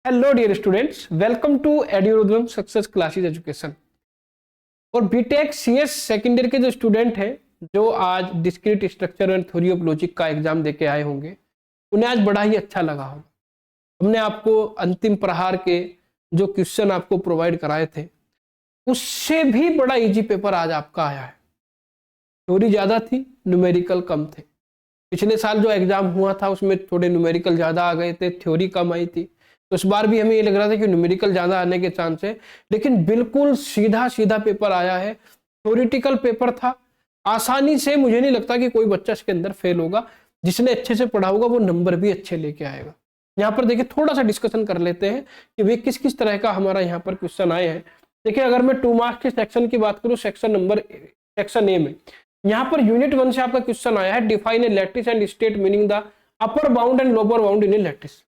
Hello dear students, welcome to Edurhythm success classes education. और BTech CS second year के जो student हैं जो आज discrete structure and theory of logic का एग्जाम देके आए होंगे, उन्हें आज बड़ा ही अच्छा लगा होगा। हमने आपको अंतिम प्रहार के जो क्वेश्चन आपको प्रोवाइड कराए थे उससे भी बड़ा इजी पेपर आज आपका आया है। थ्योरी ज्यादा थी, न्यूमेरिकल कम थे। पिछले साल जो एग्जाम हुआ था उसमें थोड़े न्यूमेरिकल ज्यादा आ गए थे, थ्योरी कम आई थी। तो इस बार भी हमें ये लग रहा था कि न्यूमेरिकल ज्यादा आने के चांस है, लेकिन बिल्कुल सीधा सीधा पेपर आया है। थ्योरिटिकल पेपर था, आसानी से मुझे नहीं लगता कि कोई बच्चा इसके अंदर फेल होगा। जिसने अच्छे से पढ़ा होगा वो नंबर भी अच्छे लेके आएगा। यहाँ पर देखिए थोड़ा सा डिस्कशन कर लेते हैं कि वे किस किस तरह का हमारा यहाँ पर क्वेश्चन आए हैं। देखिए अगर मैं 2 मार्क्स के सेक्शन की बात करूँ, सेक्शन ए में यहाँ पर यूनिट 1 से आपका क्वेश्चन आया है, define a lattice and state meaning the upper bound and lower bound in A lattice.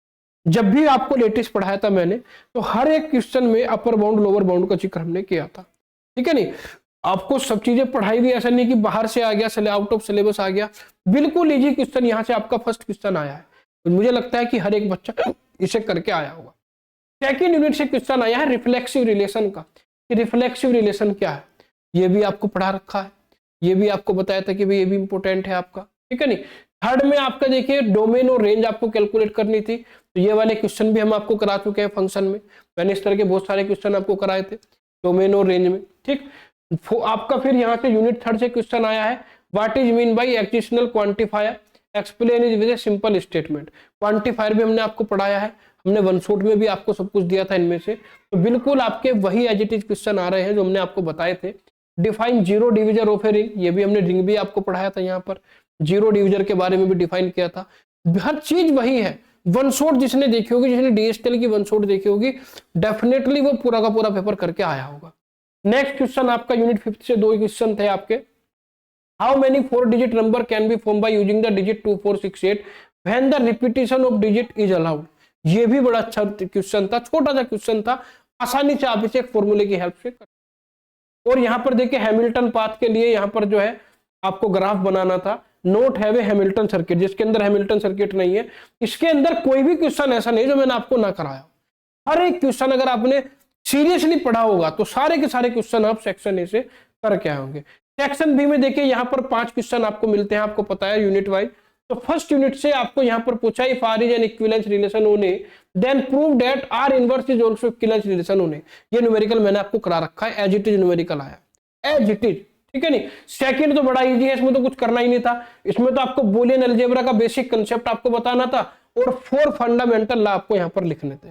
जब भी आपको लैटिस पढ़ाया था मैंने, तो हर एक क्वेश्चन में अपर बाउंड लोअर बाउंड का जिक्र हमने किया था। ठीक है नहीं, आपको सब चीजें पढ़ाई भी, ऐसा नहीं कि बाहर से आ गया, आउट ऑफ सिलेबस आ गया। बिल्कुल इजी क्वेश्चन यहाँ से आपका फर्स्ट क्वेश्चन आया है। तो मुझे लगता है कि हर एक बच्चा इसे करके आया होगा। सेकेंड यूनिट से क्वेश्चन आया है रिफ्लेक्सिव रिलेशन का, कि रिफ्लेक्सिव रिलेशन क्या है, ये भी आपको पढ़ा रखा है, ये भी आपको बताया था कि भाई ये भी इंपॉर्टेंट है आपका। ठीक है नहीं, थर्ड में आपका देखिए डोमेन और रेंज आपको कैलकुलेट करनी थी, तो ये वाले क्वेश्चन भी हम आपको करा चुके हैं फंक्शन में। मैंने इस तरह के बहुत सारे क्वेश्चन आपको कराए थे डोमेन और रेंज में। ठीक, आपका फिर यहाँ से यूनिट 3 से क्वेश्चन आया है, what is mean by existential quantifier, explain is with a simple statement. Quantifier भी हमने आपको पढ़ाया है, हमने वन शॉट में भी आपको सब कुछ दिया था इनमें से। तो बिल्कुल आपके वही एज इट इज क्वेश्चन आ रहे हैं जो हमने आपको बताए थे। Define zero division of a ring, ये भी हमने रिंग भी आपको पढ़ाया था, यहाँ पर जीरो डिविजन के बारे में भी डिफाइन किया था। हर चीज वही है। वन शॉट जिसने देखी होगी, जिसने डीएसएल की वन शॉट देखी होगी, डेफिनेटली वो पूरा का पूरा पेपर करके आया होगा। नेक्स्ट क्वेश्चन आपका यूनिट 5 से 2 क्वेश्चन थे आपके। How many 4 digit number can be form by using the digit 2 4 6 8 when the repetition of digit is allowed. ये भी बड़ा अच्छा क्वेश्चन था, छोटा सा क्वेश्चन था, आसानी से आप इसे एक फॉर्मूले की हेल्प से कर। और यहाँ पर देखिए हैमिल्टन पाथ के लिए यहाँ पर जो है आपको ग्राफ बनाना था। Note have a Hamilton circuit, जिसके अंदर हैमिल्टन सर्किट नहीं है, इसके अंदर कोई भी क्वेश्चन ऐसा नहीं जो मैंने आपको ना कराया। हर एक क्वेश्चन अगर आपने सीरियसली पढ़ा होगा तो सारे के सारे क्वेश्चन आप सेक्शन ए से करके आएंगे। सेक्शन बी में देखिए यहाँ पर 5 क्वेश्चन आपको मिलते हैं, आपको पता है यूनिट वाइज। तो फर्स्ट यूनिट से आपको यहाँ पर पूछा if R is an equivalence relation on A then prove that R inverse is also equivalence relation on A. ये न्यूमेरिकल मैंने आपको करा रखा है, एज इट इज न्यूमेरिकल आया एज इट इज। ठीक है नहीं, सेकंड तो बड़ा इजी है, इसमें तो कुछ करना ही नहीं था। इसमें तो आपको बूलियन अलजेब्रा का बेसिक कंसेप्ट आपको बताना था और 4 फंडामेंटल लॉ आपको यहाँ पर लिखने थे।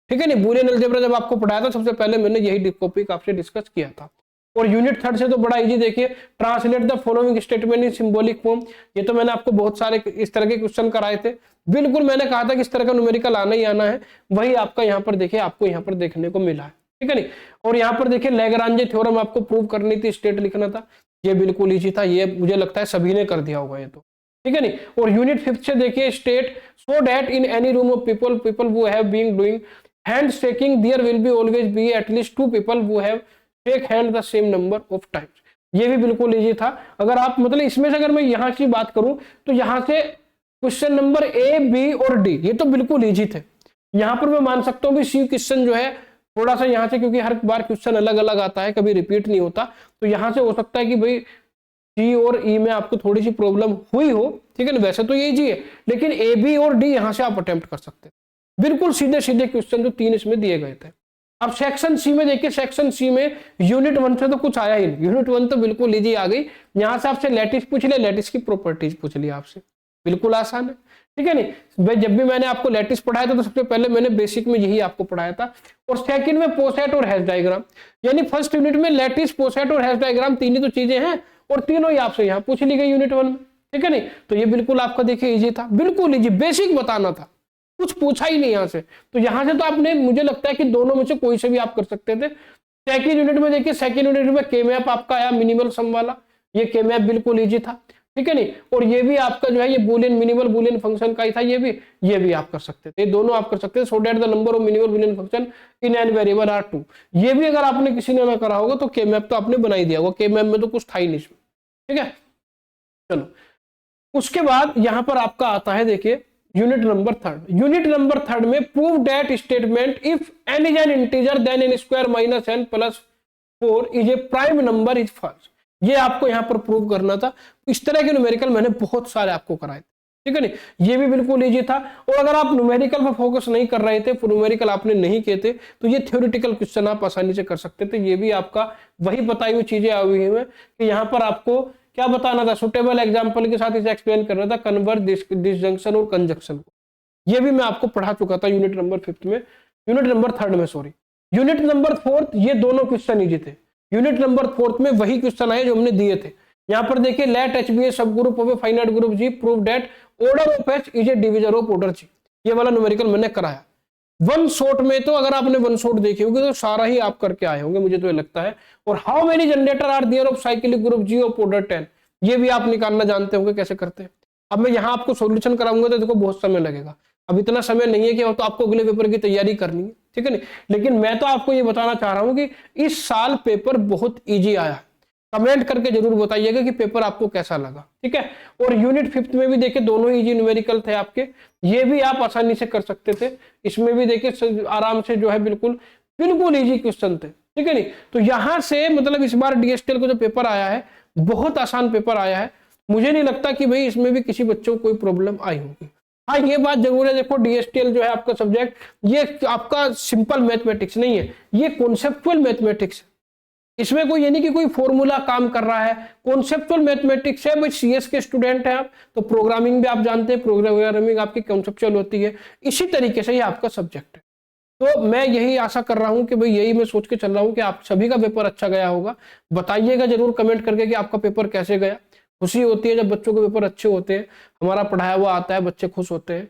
ठीक है नहीं, बूलियन अलजेब्रा जब आपको पढ़ाया था सबसे पहले मैंने यही टॉपिक आपसे डिस्कस किया था। और यूनिट 3 से तो बड़ा इजी, देखिए translate the following statement in symbolic form. ये तो मैंने आपको बहुत सारे इस तरह के क्वेश्चन कराए थे। बिल्कुल मैंने कहा था कि इस तरह का न्यूमेरिकल आना ही आना है, वही आपका यहाँ पर देखिए आपको यहाँ पर देखने को मिला है। ठीक है नहीं, और यहाँ पर देखिए लैग्रांजे थ्योरम आपको प्रूव करनी थी, स्टेट लिखना था। ये बिल्कुल इजी था, ये मुझे लगता है सभी ने कर दिया होगा ये तो। ठीक है नहीं, और यूनिट 5 से देखिए state so that in any room of people who have been doing handshaking there will be always be at least 2 people who have shake hand the same number of times। ये भी बिल्कुल easy था। अगर आप मतलब इसमें से अगर मैं यहाँ की बात करूं तो यहाँ से क्वेश्चन नंबर ए बी और डी ये तो बिल्कुल इजी थे। यहाँ पर मैं मान सकता हूँ भी सी क्वेश्चन जो है थोड़ा सा यहाँ से, क्योंकि हर बार क्वेश्चन अलग अलग आता है, कभी रिपीट नहीं होता, तो यहाँ से हो सकता है कि भाई सी और ई में आपको थोड़ी सी प्रॉब्लम हुई हो। ठीक है ना, वैसे तो ये इजी है, लेकिन ए बी और डी यहाँ से आप अटेम्प्ट कर सकते हैं। बिल्कुल सीधे सीधे क्वेश्चन जो 3 इसमें दिए गए थे। अब सेक्शन सी में देखिए, सेक्शन सी में यूनिट 1 से तो कुछ आया ही नहीं, यूनिट 1 तो बिल्कुल इजी आ गई। यहाँ से आपसे लैटिस पूछ लिया, लैटिस की प्रॉपर्टीज पूछ लिया आपसे, बिल्कुल आसान है। ठीक है नहीं, भाई जब भी मैंने आपको लैटिस पढ़ाया था तो सबसे पहले मैंने बेसिक में यही आपको पढ़ाया था। और सेकंड में पोसेट और हैश डायग्राम, यानी फर्स्ट यूनिट में लैटिस, पोसेट और हैश डायग्राम तीन ही तो चीजें हैं, और तीनों ही आपसे यहाँ पूछ ली गई यूनिट 1 में। ठीक है नहीं, तो ये बिल्कुल आपका देखिए इजी था, बिल्कुल इजी, बेसिक बताना था, कुछ पूछा ही नहीं यहाँ से। तो यहाँ से तो आपने, मुझे लगता है कि दोनों में से कोई से भी आप कर सकते थे। सेकंड यूनिट में देखिए, सेकंड यूनिट में के मैप आपका आया मिनिमल सम वाला, ये के मैप बिल्कुल इजी था। ठीक है नहीं, और ये भी आपका जो है ये बूलियन मिनिमल बूलियन फंक्शन का ही था, ये भी आप कर सकते थे, ये दोनों आप कर सकते थे। So that the number of minimal Boolean function in n variable are 2, ये भी अगर आपने किसी ने ना करा होगा तो के मैप तो आपने बना ही दिया होगा, के मैप में तो कुछ था ही नहीं इसमें। ठीक है, चलो उसके बाद यहाँ पर आपका आता है देखिए यूनिट नंबर थर्ड में prove that statement if n is an integer then n square minus n plus 4 is a prime number is false. ये आपको यहां पर प्रूव करना था। इस तरह के न्यूमेरिकल मैंने बहुत सारे आपको कराए थे, ठीक है नहीं, ये भी बिल्कुल इजी था। और अगर आप न्यूमेरिकल पर फोकस नहीं कर रहे थे, न्यूमेरिकल आपने नहीं किए थे, तो ये थ्योरेटिकल क्वेश्चन आप आसानी से कर सकते थे। ये भी आपका वही बताई हुई चीजें आई हुई है कि यहाँ पर आपको क्या बताना था, सुटेबल एग्जाम्पल के साथ इसे एक्सप्लेन करना था, कन्वर्ट डिसजंक्शन और कंजक्शन को। ये भी मैं आपको पढ़ा चुका था यूनिट नंबर थर्ड में सॉरी। यूनिट नंबर फोर्थ ये दोनों क्वेश्चन इजी थे। यूनिट नंबर फोर्थ में वही क्वेश्चन आए जो हमने दिए थे। यहाँ पर देखिए, late H be a sub group of a finite group G, prove that order of H is a divisor of order G. ये वाला न्यूमेरिकल मैंने कराया। वन शॉट में तो अगर आपने वन शॉट देखी होगी तो सारा ही आप करके आए होंगे, मुझे तो ये लगता है। और how many generator are there of cyclic group G of order 10, ये भी आप निकालना जानते होंगे कैसे करते हैं। अब मैं यहाँ आपको सॉल्यूशन कराऊंगा तो देखो बहुत समय लगेगा। अब इतना समय नहीं है कि तो आपको अगले पेपर की तैयारी करनी है, ठीक है नहीं। लेकिन मैं तो आपको ये बताना चाह रहा हूं कि इस साल पेपर बहुत इजी आया। कमेंट करके जरूर बताइएगा कि पेपर आपको कैसा लगा, ठीक है। और यूनिट फिफ्थ में भी देखिए दोनों इजी न्यूमेरिकल थे आपके, ये भी आप आसानी से कर सकते थे। इसमें भी देखिए आराम से जो है बिल्कुल इजी क्वेश्चन थे, ठीक है नहीं। तो यहां से मतलब इस बार डीएसटीएल को जो पेपर आया है बहुत आसान पेपर आया है। मुझे नहीं लगता कि भाई इसमें भी किसी बच्चों को कोई प्रॉब्लम आई होगी। हाँ, ये बात जरूर है, देखो डीएसटीएल जो है आपका सब्जेक्ट, ये आपका सिंपल मैथमेटिक्स नहीं है, ये कॉन्सेप्चुअल मैथमेटिक्स है। इसमें कोई ये नहीं कि कोई फॉर्मूला काम कर रहा है, कॉन्सेप्चुअल मैथमेटिक्स है। भाई सीएस के स्टूडेंट हैं आप तो प्रोग्रामिंग भी आप जानते हैं, प्रोग्रामिंग आपकी कॉन्सेप्चुअल होती है। इसी तरीके से ये आपका सब्जेक्ट है। तो मैं यही आशा कर रहा हूं कि भाई यही मैं सोच के चल रहा हूं कि आप सभी का पेपर अच्छा गया होगा। बताइएगा जरूर कमेंट करके कि आपका पेपर कैसे गया। खुशी होती है जब बच्चों के पेपर अच्छे होते हैं, हमारा पढ़ाया हुआ आता है, बच्चे खुश होते हैं।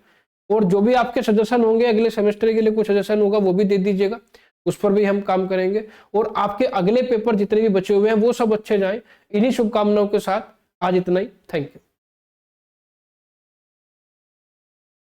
और जो भी आपके सजेशन होंगे अगले सेमेस्टर के लिए, कुछ सजेशन होगा वो भी दे दीजिएगा, उस पर भी हम काम करेंगे। और आपके अगले पेपर जितने भी बचे हुए हैं वो सब अच्छे जाएं, इन्हीं शुभकामनाओं के साथ आज इतना ही। Thank you.